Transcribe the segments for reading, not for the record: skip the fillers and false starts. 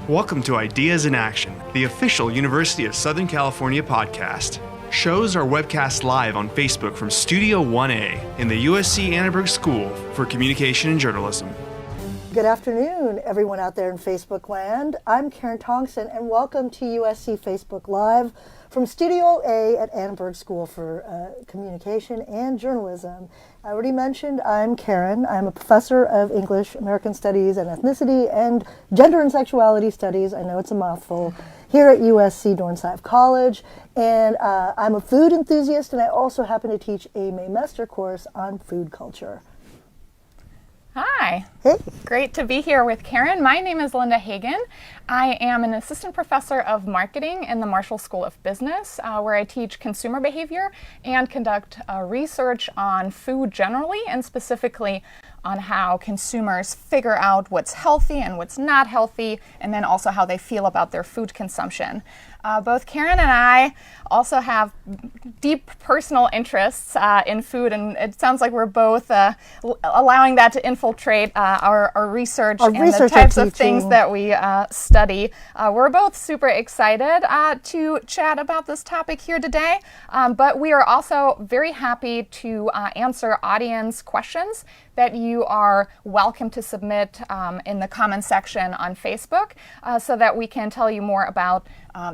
Welcome to Ideas in Action, the official University of Southern California podcast. Shows are webcast live on Facebook from Studio 1A in the USC Annenberg School for Communication and Journalism. Good afternoon, everyone out there in Facebook land. I'm Karen Tongson, and welcome to USC Facebook Live from Studio A at Annenberg School for Communication and Journalism. I already mentioned I'm Karen. I'm a professor of English, American Studies, and Ethnicity, and Gender and Sexuality Studies. I know it's a mouthful. Here at USC Dornsife College, and I'm a food enthusiast, and I also happen to teach a Maymester course on food culture. Hi. Hey. Great to be here with Karen. My name is Linda Hagan. I am an assistant professor of marketing in the Marshall School of Business, where I teach consumer behavior and conduct research on food generally, and specifically on how consumers figure out what's healthy and what's not healthy, and then also how they feel about their food consumption. Both Karen and I also have deep personal interests in food, and it sounds like we're both allowing that to infiltrate our research and the types of things that we study. We're both super excited to chat about this topic here today, but we are also very happy to answer audience questions that you are welcome to submit in the comment section on Facebook so that we can tell you more about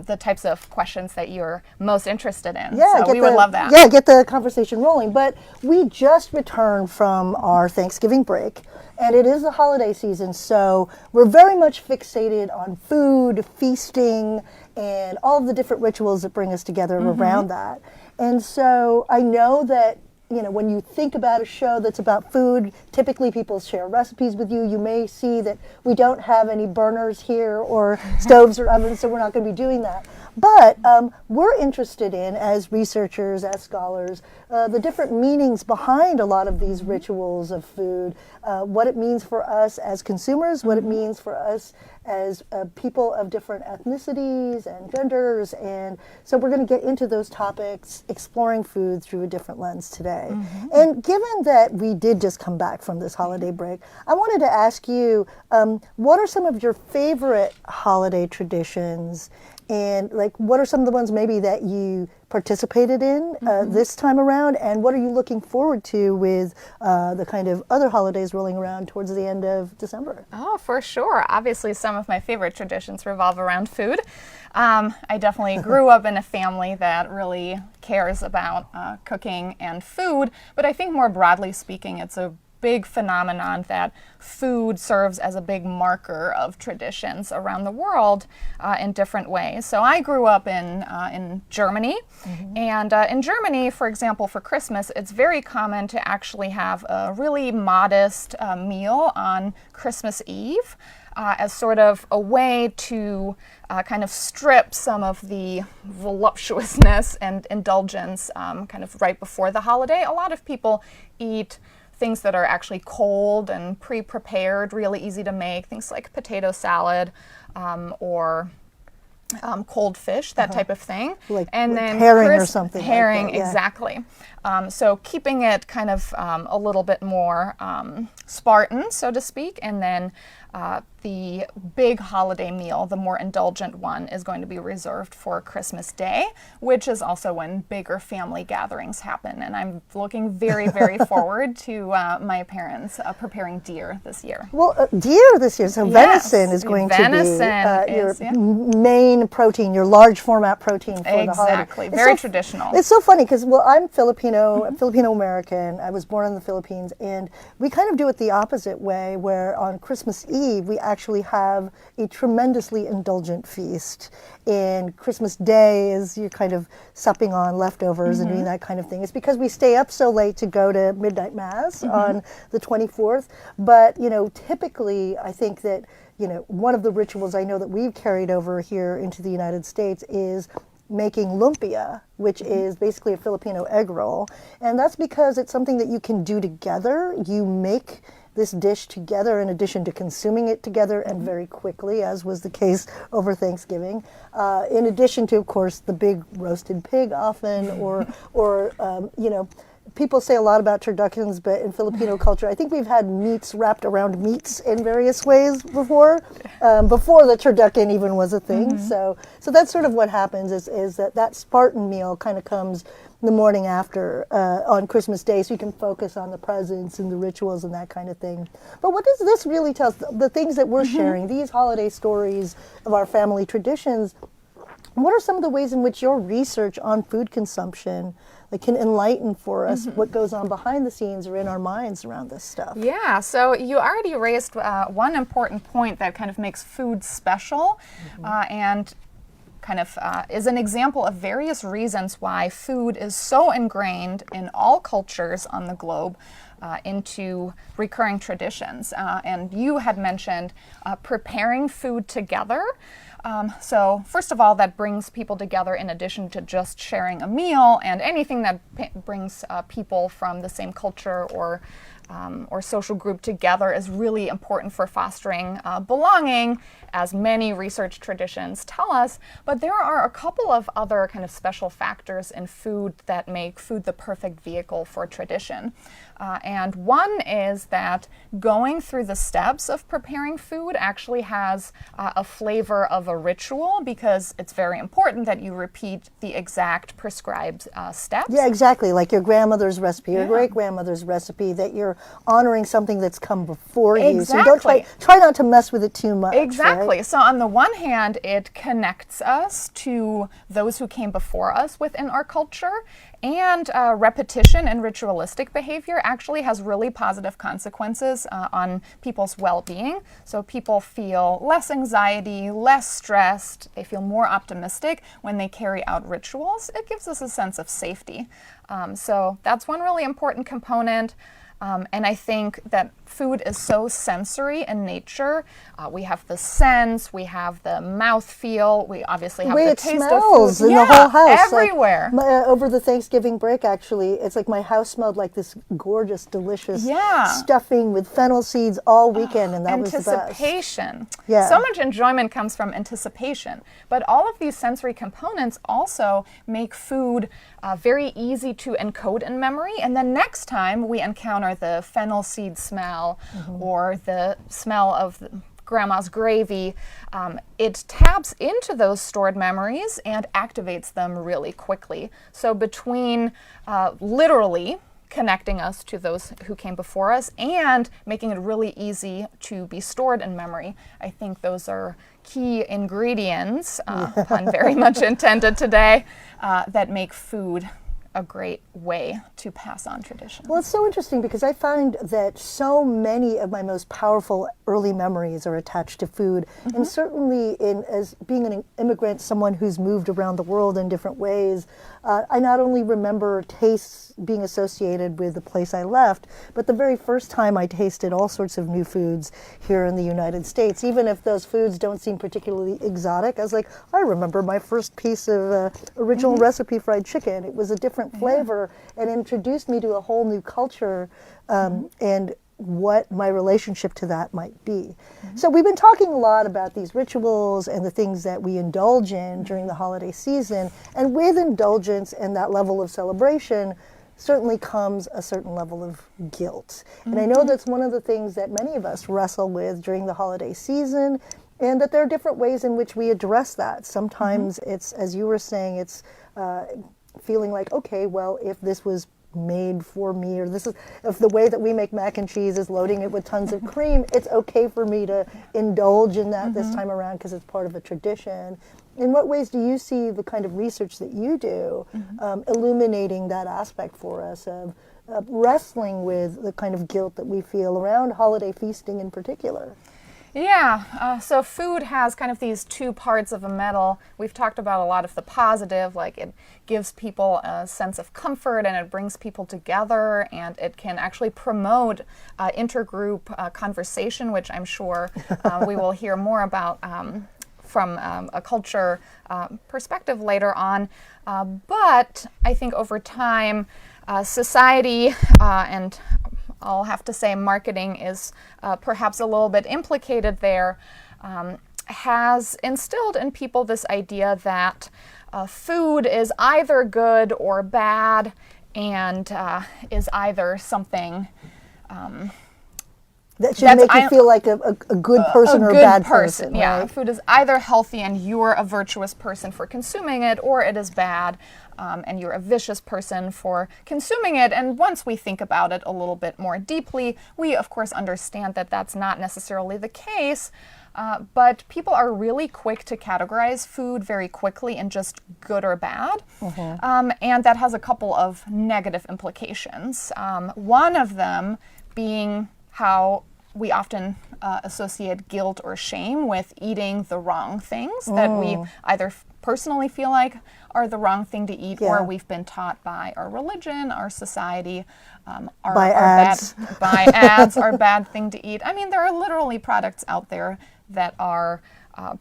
the types of questions that you're most interested in. Yeah, so we would love that. Yeah, get the conversation rolling. But we just returned from our Thanksgiving break, and it is the holiday season, so we're very much fixated on food, feasting, and all of the different rituals that bring us together around that. And so I know that when you think about a show that's about food, typically people share recipes with you. You may see that we don't have any burners here or stoves or ovens, so we're not going to be doing that. But we're interested in, as researchers, as scholars, the different meanings behind a lot of these rituals of food, what it means for us as consumers, what it means for us as people of different ethnicities and genders. And so we're going to get into those topics, exploring food through a different lens today. And given that we did just come back from this holiday break, I wanted to ask you, what are some of your favorite holiday traditions? And what are some of the ones maybe that you participated in this time around? And what are you looking forward to with the kind of other holidays rolling around towards the end of December? Oh, for sure. Obviously, some of my favorite traditions revolve around food. I definitely grew up in a family that really cares about cooking and food. But I think more broadly speaking, it's a big phenomenon that food serves as a big marker of traditions around the world in different ways. So I grew up in Germany, and in Germany, for example, for Christmas, it's very common to actually have a really modest meal on Christmas Eve as sort of a way to kind of strip some of the voluptuousness and indulgence kind of right before the holiday. A lot of people eat things that are actually cold and pre-prepared, really easy to make, things like potato salad or cold fish, that type of thing. Like herring or something. Herring, like that, yeah. Exactly. So keeping it kind of a little bit more Spartan, so to speak, and then the big holiday meal, the more indulgent one, is going to be reserved for Christmas Day, which is also when bigger family gatherings happen. And I'm looking very, very forward to my parents preparing deer this year. Well, deer this year, so Yes, venison is going to be your is, yeah. main protein, your large format protein for the holiday. Exactly, very traditional. It's so funny because, I'm Filipino American. I was born in the Philippines, and we kind of do it the opposite way, where on Christmas Eve, we actually have a tremendously indulgent feast. And Christmas Day is you're kind of supping on leftovers and doing that kind of thing. It's because we stay up so late to go to midnight mass on the 24th. But, typically I think that, one of the rituals I know that we've carried over here into the United States is making lumpia, which is basically a Filipino egg roll. And that's because it's something that you can do together. You make this dish together in addition to consuming it together and very quickly, as was the case over Thanksgiving. In addition to, of course, the big roasted pig often, or people say a lot about turduckens, but in Filipino culture, I think we've had meats wrapped around meats in various ways before. before the turducken even was a thing. So that's sort of what happens is that Spartan meal kind of comes the morning after on Christmas Day, so you can focus on the presents and the rituals and that kind of thing. But what does this really tell us? The things that we're sharing, these holiday stories of our family traditions, what are some of the ways in which your research on food consumption can enlighten for us what goes on behind the scenes or in our minds around this stuff? Yeah, so you already raised one important point that kind of makes food special and kind of is an example of various reasons why food is so ingrained in all cultures on the globe into recurring traditions. And you had mentioned preparing food together. So first of all, that brings people together in addition to just sharing a meal, and anything that brings people from the same culture or social group together is really important for fostering belonging, as many research traditions tell us. But there are a couple of other kind of special factors in food that make food the perfect vehicle for tradition. And one is that going through the steps of preparing food actually has a flavor of a ritual, because it's very important that you repeat the exact prescribed steps. Yeah, exactly. Like your grandmother's recipe, your great-grandmother's recipe, that you're honoring something that's come before you. So you don't try not to mess with it too much. Exactly. Right? So on the one hand, it connects us to those who came before us within our culture, and repetition and ritualistic behavior actually has really positive consequences on people's well-being. So people feel less anxiety, less stressed, they feel more optimistic when they carry out rituals. It gives us a sense of safety. So that's one really important component. And I think that food is so sensory in nature. We have the sense, we have the mouth feel, we obviously have the taste of food. In the whole house. Everywhere. Like, over the Thanksgiving break, actually, it's like my house smelled like this gorgeous, delicious stuffing with fennel seeds all weekend, and that was the best. Anticipation. Yeah. So much enjoyment comes from anticipation. But all of these sensory components also make food very easy to encode in memory. And then next time we encounter the fennel seed smell or the smell of grandma's gravy, it taps into those stored memories and activates them really quickly. So between literally connecting us to those who came before us and making it really easy to be stored in memory, I think those are key ingredients, pun very much intended today, that make food a great way to pass on tradition. Well, it's so interesting because I find that so many of my most powerful early memories are attached to food. And certainly as being an immigrant, someone who's moved around the world in different ways, I not only remember tastes being associated with the place I left, but the very first time I tasted all sorts of new foods here in the United States, even if those foods don't seem particularly exotic. I was like, I remember my first piece of original recipe fried chicken. It was a different flavor and introduced me to a whole new culture and what my relationship to that might be. So we've been talking a lot about these rituals and the things that we indulge in during the holiday season, and with indulgence and that level of celebration certainly comes a certain level of guilt. And I know that's one of the things that many of us wrestle with during the holiday season, and that there are different ways in which we address that. Sometimes it's, as you were saying, it's feeling like, okay, well, if this was made for me, or if the way that we make mac and cheese is loading it with tons of cream, it's okay for me to indulge in that this time around because it's part of a tradition. In what ways do you see the kind of research that you do illuminating that aspect for us of wrestling with the kind of guilt that we feel around holiday feasting in particular? Yeah, so food has kind of these two parts of a medal. We've talked about a lot of the positive, like it gives people a sense of comfort and it brings people together, and it can actually promote intergroup conversation, which I'm sure we will hear more about from a culture perspective later on. But I think over time, society and I'll have to say marketing is perhaps a little bit implicated there, has instilled in people this idea that food is either good or bad, and is either something That should make you feel like a good person or a bad person. Yeah, right? food is either healthy and you're a virtuous person for consuming it, or it is bad and you're a vicious person for consuming it. And once we think about it a little bit more deeply, we of course understand that that's not necessarily the case. But people are really quick to categorize food very quickly in just good or bad. And that has a couple of negative implications. One of them being how we often associate guilt or shame with eating the wrong things that we either personally feel like are the wrong thing to eat, or we've been taught by our religion, our society, by ads. By ads are bad thing to eat. I mean, there are literally products out there that are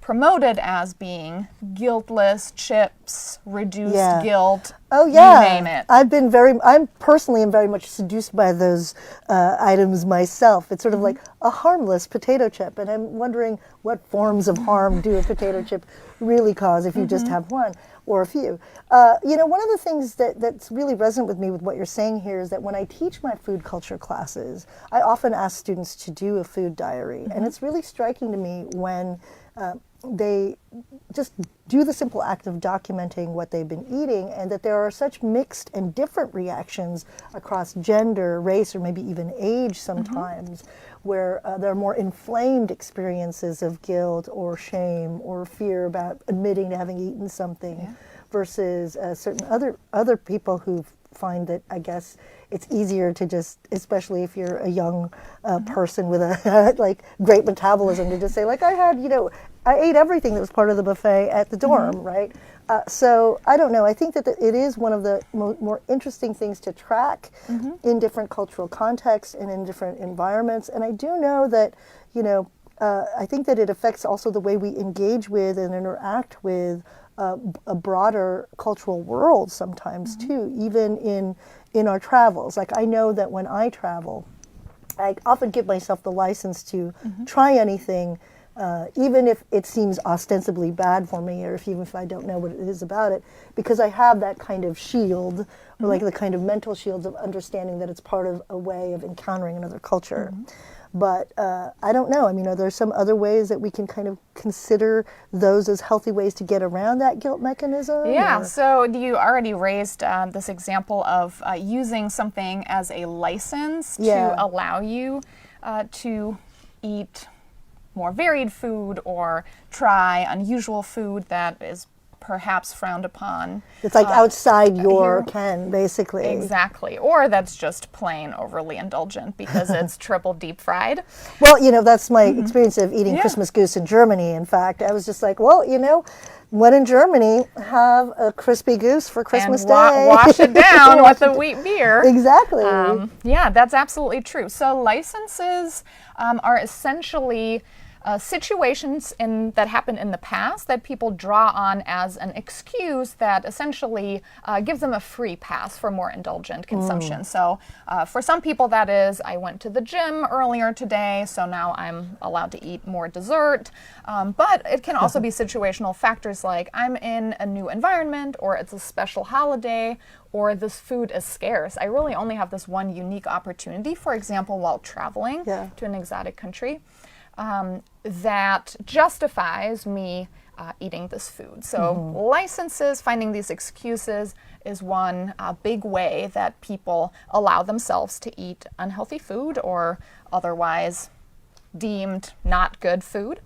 promoted as being guiltless, chips, reduced guilt. Oh yeah, you name it. I'm personally very much seduced by those items myself. It's sort of like a harmless potato chip, and I'm wondering what forms of harm do a potato chip really cause if you just have one or a few. One of the things that's really resonant with me with what you're saying here is that when I teach my food culture classes, I often ask students to do a food diary, and it's really striking to me when they just do the simple act of documenting what they've been eating, and that there are such mixed and different reactions across gender, race, or maybe even age sometimes, where there are more inflamed experiences of guilt or shame or fear about admitting to having eaten something versus certain other people who find that, I guess, it's easier to just, especially if you're a young person with a like great metabolism, to just say like, I ate everything that was part of the buffet at the dorm, right? So I don't know. I think that it is one of the more interesting things to track in different cultural contexts and in different environments. And I do know that, I think that it affects also the way we engage with and interact with a broader cultural world sometimes too, even in our travels. Like I know that when I travel, I often give myself the license to try anything, even if it seems ostensibly bad for me, or even if I don't know what it is about it, because I have that kind of shield, or like the kind of mental shields of understanding that it's part of a way of encountering another culture. But I don't know. I mean, are there some other ways that we can kind of consider those as healthy ways to get around that guilt mechanism? Yeah, so you already raised this example of using something as a license to allow you to eat more varied food or try unusual food that is perhaps frowned upon. It's like outside your ken, basically. Exactly. Or that's just plain overly indulgent because it's triple deep fried. Well, that's my experience of eating Christmas goose in Germany. In fact, I was just like, well, when in Germany, have a crispy goose for Christmas Day. Wash it down with a wheat beer. Exactly. Yeah, that's absolutely true. So licenses are essentially situations that happened in the past that people draw on as an excuse that essentially gives them a free pass for more indulgent consumption. So for some people that is, I went to the gym earlier today, so now I'm allowed to eat more dessert. But it can also be situational factors like I'm in a new environment, or it's a special holiday, or this food is scarce. I really only have this one unique opportunity, for example, while traveling to an exotic country. That justifies me eating this food. So licenses, finding these excuses, is one big way that people allow themselves to eat unhealthy food or otherwise deemed not good food.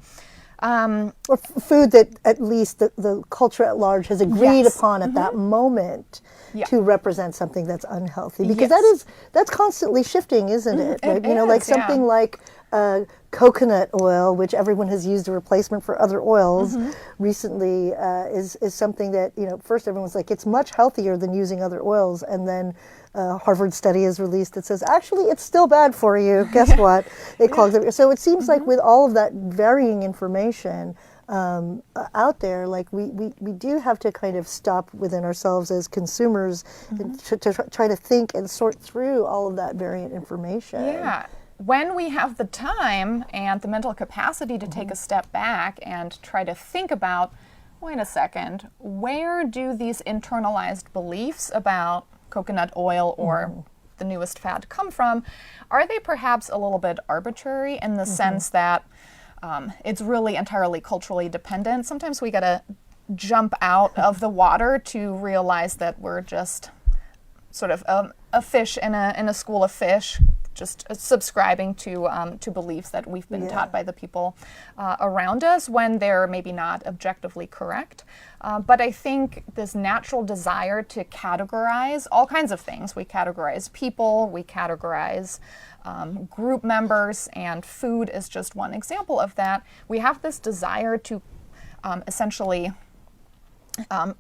Or food that at least the culture at large has agreed upon at that moment to represent something that's unhealthy. Because that's constantly shifting, isn't it? Right? Something like coconut oil, which everyone has used a replacement for other oils recently, is something that, first everyone's like, it's much healthier than using other oils. And then Harvard study is released that says, actually, it's still bad for you. Guess what? It clogs up. So it seems like with all of that varying information out there, like we do have to kind of stop within ourselves as consumers to try to think and sort through all of that variant information. Yeah. When we have the time and the mental capacity to take a step back and try to think about, wait a second, where do these internalized beliefs about coconut oil or the newest fad come from, are they perhaps a little bit arbitrary in the sense that it's really entirely culturally dependent? Sometimes we gotta jump out of the water to realize that we're just sort of a fish in a school of fish, just subscribing to beliefs that we've been taught by the people around us when they're maybe not objectively correct. But I think this natural desire to categorize all kinds of things. We categorize people, we categorize group members, and food is just one example of that. We have this desire to essentially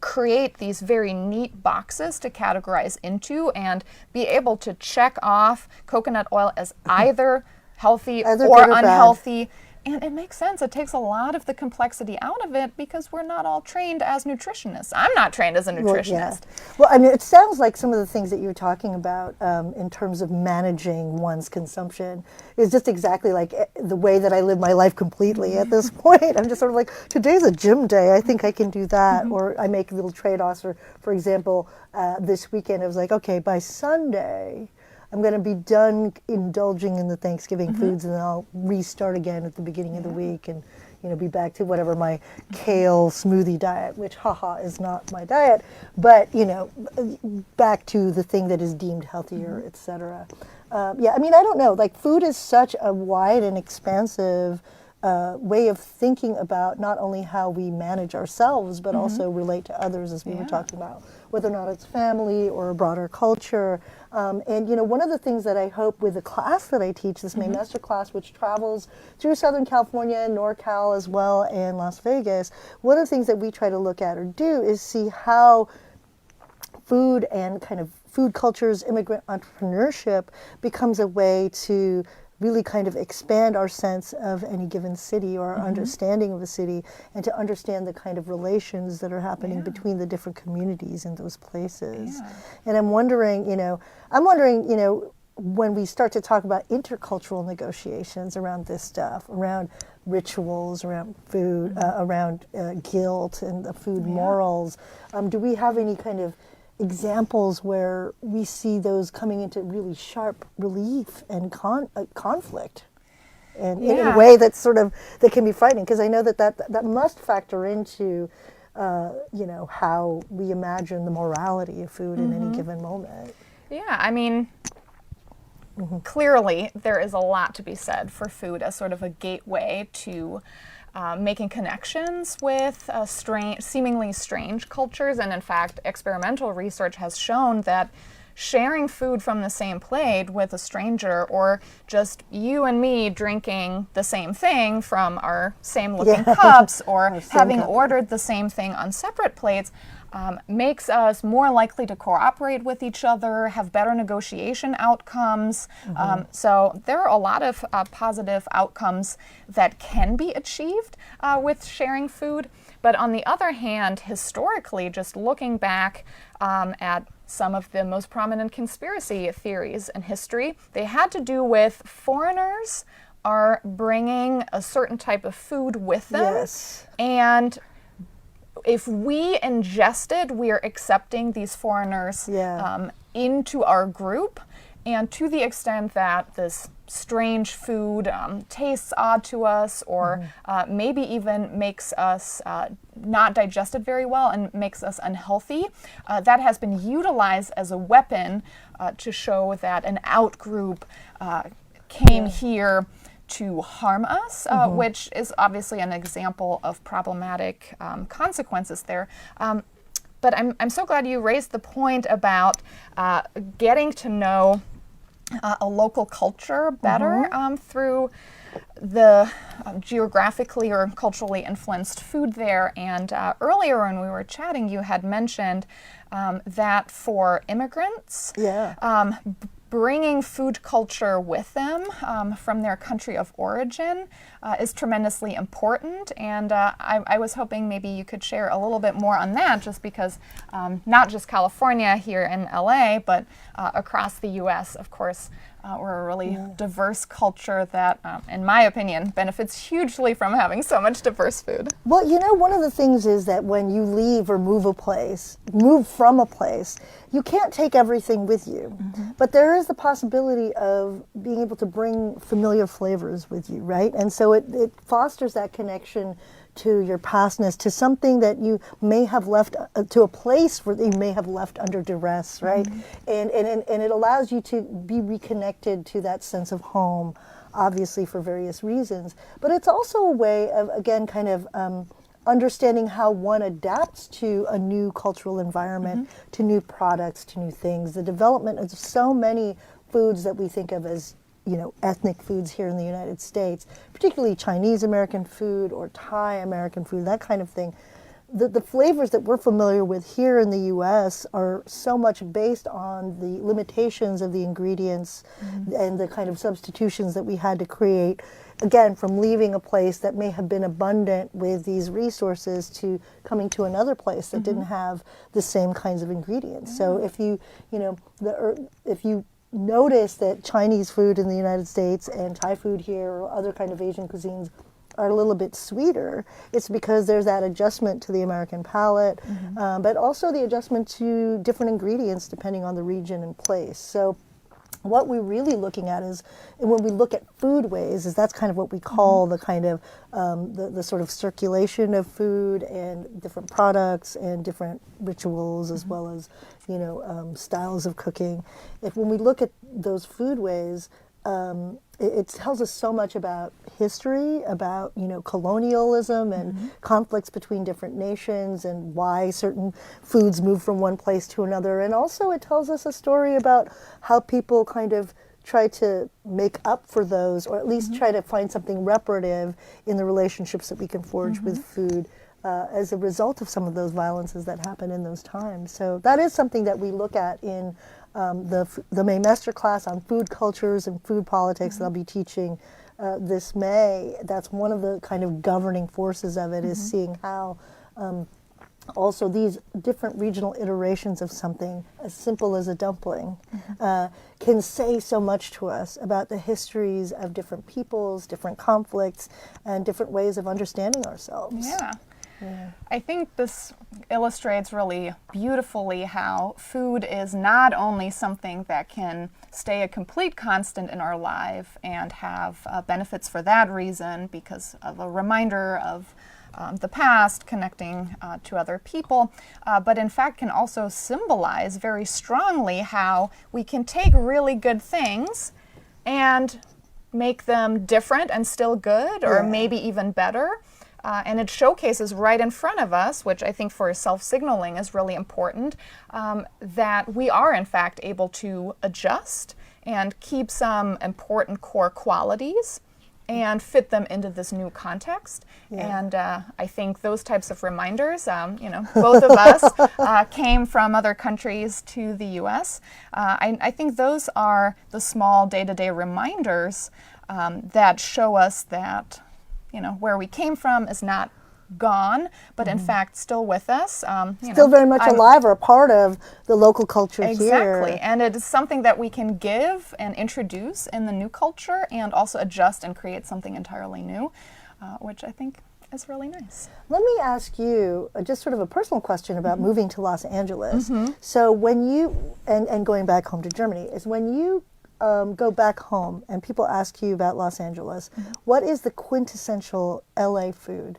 create these very neat boxes to categorize into and be able to check off coconut oil as either healthy or unhealthy. And it makes sense. It takes a lot of the complexity out of it because we're not all trained as nutritionists. I'm not trained as a nutritionist. Well, I mean, it sounds like some of the things that you were talking about in terms of managing one's consumption is just exactly like the way that I live my life completely at this point. I'm just sort of like, today's a gym day. I think I can do that. Or I make little trade-offs. For example, this weekend, I was like, okay, by Sunday, I'm going to be done indulging in the Thanksgiving foods, and then I'll restart again at the beginning of the week and, you know, be back to whatever my kale smoothie diet, which, is not my diet, but, you know, back to the thing that is deemed healthier, et cetera. Yeah, I mean, I don't know. Like, food is such a wide and expansive way of thinking about not only how we manage ourselves, but also relate to others, as we were talking about, whether or not it's family or a broader culture. And, you know, one of the things that I hope with the class that I teach, this May Master class, which travels through Southern California, NorCal as well, and Las Vegas, one of the things that we try to look at or do is see how food and kind of food cultures, immigrant entrepreneurship becomes a way to really kind of expand our sense of any given city or our understanding of a city, and to understand the kind of relations that are happening between the different communities in those places. And I'm wondering, you know, when we start to talk about intercultural negotiations around this stuff, around rituals, around food, around guilt and the food morals, do we have any kind of examples where we see those coming into really sharp relief and conflict, and in a way that's sort of that can be frightening, because I know that must factor into you know, how we imagine the morality of food in any given moment. Yeah, I mean, clearly there is a lot to be said for food as sort of a gateway to making connections with seemingly strange cultures. And in fact, experimental research has shown that sharing food from the same plate with a stranger, or just you and me drinking the same thing from our same looking cups, or having ordered the same thing on separate plates, makes us more likely to cooperate with each other, have better negotiation outcomes. So there are a lot of positive outcomes that can be achieved with sharing food. But on the other hand, historically, just looking back at some of the most prominent conspiracy theories in history, they had to do with foreigners are bringing a certain type of food with them. And if we ingested, we are accepting these foreigners into our group. And to the extent that this strange food tastes odd to us, or maybe even makes us not digested very well and makes us unhealthy, that has been utilized as a weapon to show that an out-group came here to harm us, which is obviously an example of problematic consequences there. But I'm so glad you raised the point about getting to know a local culture better through the geographically or culturally influenced food there. And earlier when we were chatting, you had mentioned that for immigrants, bringing food culture with them from their country of origin is tremendously important. And I was hoping maybe you could share a little bit more on that, just because not just California here in LA, but across the US, of course, we're a really diverse culture that, in my opinion, benefits hugely from having so much diverse food. Well, you know, one of the things is that when you leave or move from a place, you can't take everything with you, but there is the possibility of being able to bring familiar flavors with you, right? And so it fosters that connection to your pastness, to something that you may have left, to a place where you may have left under duress, right? And it allows you to be reconnected to that sense of home, obviously for various reasons. But it's also a way of, again, kind of understanding how one adapts to a new cultural environment, to new products, to new things. The development of so many foods that we think of as, you know, ethnic foods here in the United States, particularly Chinese American food or Thai American food, that kind of thing. The flavors that we're familiar with here in the U.S. are so much based on the limitations of the ingredients and the kind of substitutions that we had to create, again, from leaving a place that may have been abundant with these resources to coming to another place that didn't have the same kinds of ingredients. So if you notice that Chinese food in the United States and Thai food here or other kind of Asian cuisines are a little bit sweeter, it's because there's that adjustment to the American palate, but also the adjustment to different ingredients depending on the region and place. So what we're really looking at is, when we look at foodways, is that's kind of what we call the kind of the sort of circulation of food and different products and different rituals, as well as, you know, styles of cooking. When we look at those foodways, it tells us so much about history, about, you know, colonialism and conflicts between different nations and why certain foods move from one place to another. And also it tells us a story about how people kind of try to make up for those, or at least try to find something reparative in the relationships that we can forge with food as a result of some of those violences that happen in those times. So that is something that we look at in the May Master class on food cultures and food politics that I'll be teaching this May. That's one of the kind of governing forces of it, is seeing how also these different regional iterations of something as simple as a dumpling can say so much to us about the histories of different peoples, different conflicts, and different ways of understanding ourselves. Yeah. I think this illustrates really beautifully how food is not only something that can stay a complete constant in our life and have benefits for that reason, because of a reminder of the past, connecting to other people, but in fact can also symbolize very strongly how we can take really good things and make them different and still good, or maybe even better. And it showcases right in front of us, which I think for self-signaling is really important, that we are in fact able to adjust and keep some important core qualities and fit them into this new context. And I think those types of reminders, you know, both of us came from other countries to the U.S. I think those are the small day-to-day reminders that show us that, you know, where we came from is not gone, but in fact still with us. Still very much alive, or a part of the local culture here. Exactly, and it is something that we can give and introduce in the new culture, and also adjust and create something entirely new, which I think is really nice. Let me ask you just sort of a personal question about moving to Los Angeles. So when you, and going back home to Germany, is when you go back home and people ask you about Los Angeles, what is the quintessential LA food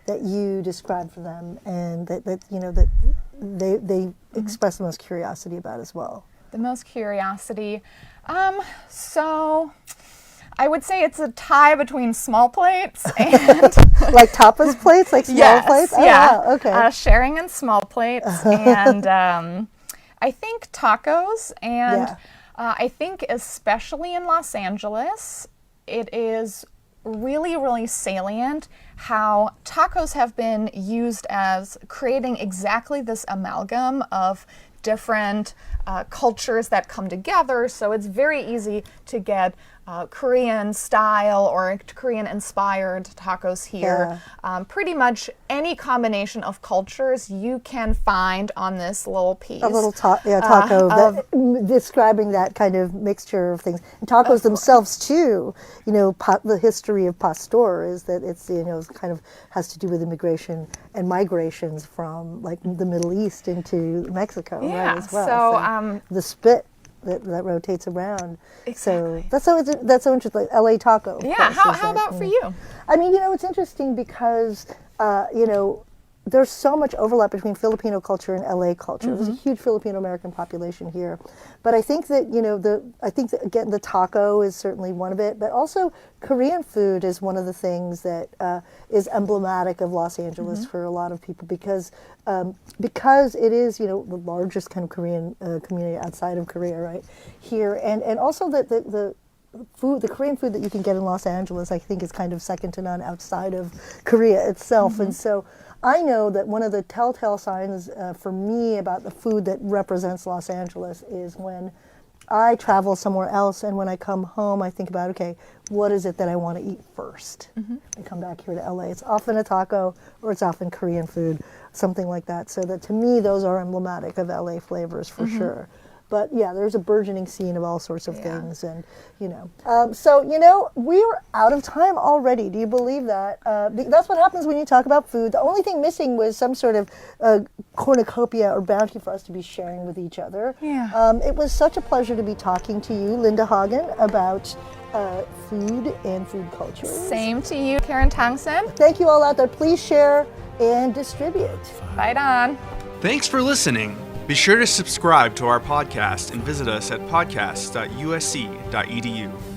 that you describe for them, and that you know that they express the most curiosity about as well? The most curiosity, so I would say it's a tie between small plates and like tapas plates, like small plates. Oh, yeah, wow. Okay. Sharing in small plates, and I think tacos, and I think especially in Los Angeles, it is really, really salient how tacos have been used as creating exactly this amalgam of different cultures that come together. So it's very easy to get Korean style or Korean inspired tacos here. Pretty much any combination of cultures you can find on this little piece. A little taco describing that kind of mixture of things. And tacos themselves too, you know, the history of pastor is that it's, you know, kind of has to do with immigration and migrations from like the Middle East into Mexico, right, as well. So, the spit that rotates around. Exactly. So that's so interesting. LA taco. Yeah. How about for you? I mean, you know, it's interesting because you know, there's so much overlap between Filipino culture and LA culture. There's a huge Filipino American population here, but I think that, you know, again the taco is certainly one of it, but also Korean food is one of the things that is emblematic of Los Angeles for a lot of people because it is, you know, the largest kind of Korean community outside of Korea, right here, and also the Korean food that you can get in Los Angeles, I think, is kind of second to none outside of Korea itself. And so I know that one of the telltale signs for me about the food that represents Los Angeles is when I travel somewhere else and when I come home, I think about, okay, what is it that I want to eat first? I come back here to LA. It's often a taco or it's often Korean food, something like that. So that to me, those are emblematic of LA flavors for sure. But yeah, there's a burgeoning scene of all sorts of things, and you know. So you know, we are out of time already. Do you believe that? That's what happens when you talk about food. The only thing missing was some sort of cornucopia or bounty for us to be sharing with each other. Yeah. It was such a pleasure to be talking to you, Linda Hagen, about food and food culture. Same to you, Karen Tongson. Thank you all out there. Please share and distribute. Bye, Don. Thanks for listening. Be sure to subscribe to our podcast and visit us at podcast.usc.edu.